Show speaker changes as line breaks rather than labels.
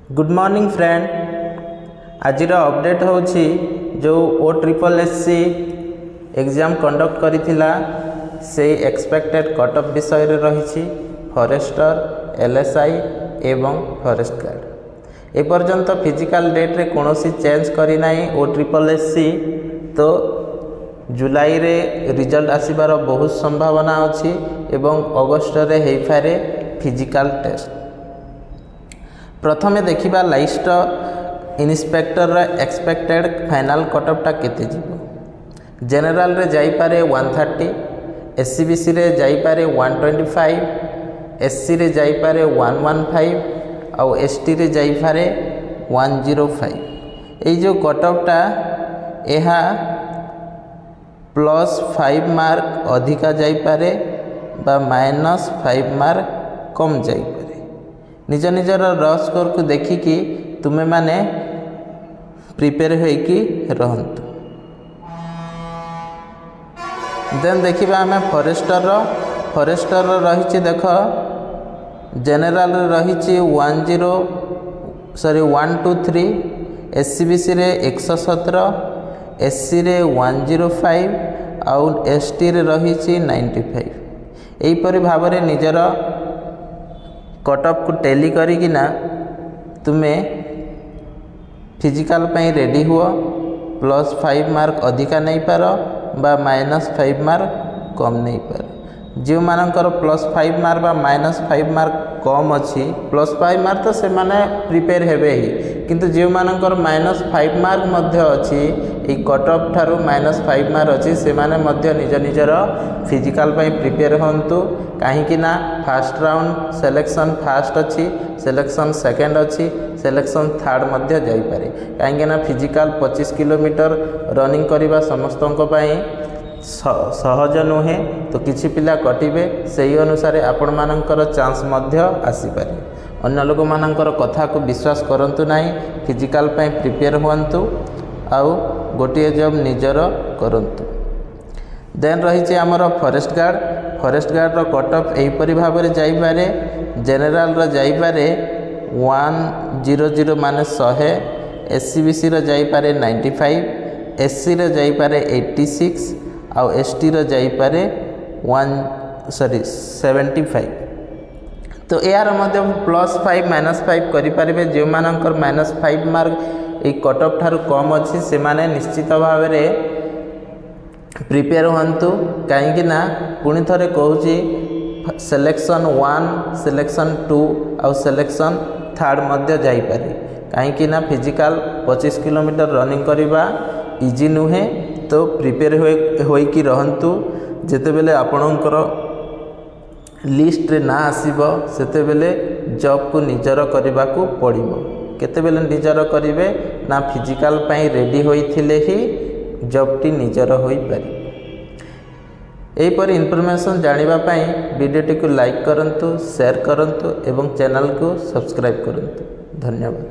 Good morning friend. आज update होची जो OSSC एग्जाम कंडक्ट करिथिला से एक्सपेक्टेड कट ऑफ विषय रे रही फॉरेस्टर LSI एवं फॉरेस्ट गार्ड। ए पर्यंत फिजिकल डेट रे कोनोसी चेंज करी नाही OSSC। तो जुलाई रे रिजल्ट आसीबार बहुत संभावना अछि एवं अगस्त रे हेई पारे फिजिकल टेस्ट। प्रथमे देखिबा list inspector expected final cutoff टा केते जीवो। जनरल रे जाई पारे 130, SCBC रे जाई पारे 125, SC रे जाई पारे 115 और ST रे जाई पारे 105। ए जो कटअप टा एहा +5 मार्क अधिका जाई पारे बा -5 मार्क कम जाई पारे। निज निजर र स्कोर को देखिकी तुमे माने प्रिपेयर होइकी रहंतु। देन देखिबा हमें फॉरेस्टर रही देख जनरल रही 123, SCBC रे 117, SC रे 105 और ST रे रही 95। एहीपरि भाव में निजर कटअप को टेली करिकिना तुमे फिजिकल पई रेडी हुआ। +5 मार्क अधिका नहीं पार बा -5 मार्क कम नहीं पार। जो मानकर +5 मार्क बा -5 मार्क कम अच्छी, +5 मार्क तो से माने प्रिपेयर हेबे ही, किंतु जो मानकर -5 मार्क मध्य अच्छी ये कटअप ठारू -5 मार्क अच्छी से माने मध्य निज निजर फिजिकल पई प्रिपेयर होंतु। कहीं ना फास्ट राउंड सिलेक्शन फास्ट अच्छी, सिलेक्शन सेकेंड अच्छी, सिलेक्शन थर्ड मध्य जाई पारे। कहीं ना फिजिकल 25 किलोमीटर रनिंग करने समस्तों सहज नुहे। तो किछि पिला कटिबे सही अनुसार आपण मानकर चांस मध्य आसी पारे। अन्य लोक मानकर कथा को विश्वास करंतु नाही। फिजिकल पई प्रिपेयर हुअंतु आउ गोटे जॉब निजर करंतु। देन रही आमर फॉरेस्ट गार्ड रो कटअप एहीपरि भाव में जाई पारे। जनरल रो जाई पारे 100 माने 100, SCBC रो जाई पारे 95, SC रो जाई पारे 86 और ST रो जाई पारे 75। तो यार मध्य +5 -5 करि पारिबे। जो मानकर -5 मार्क ए कटअप ठारू कम अच्छी से माने निश्चित भाव में प्रिपेयर हुंतु। कहीं ना पुणी थरे कहूँ सिलेक्शन 1, सिलेक्शन 2 और सिलेक्शन थर्ड मध्य जाई पारे। कहीं ना फिजिकल 25 किलोमीटर रनिंग करवा इजी नुहे। तो प्रिपेयर होइकी रहंतु। जेते बेले आपणकर लिस्ट रे ना आसीबो सेते बेले जॉब को निजर करबा को पड़िबो। केते बेले निजर करिवे ना फिजिकल पई रेडी होइथिले ही जॉब टी निजर होई पारि। एहीपरि इनफॉरमेशन जानिबा पई वीडियोटी को लाइक करंतु, शेयर करंतु एवं चैनल को सब्सक्राइब करंतु। धन्यवाद।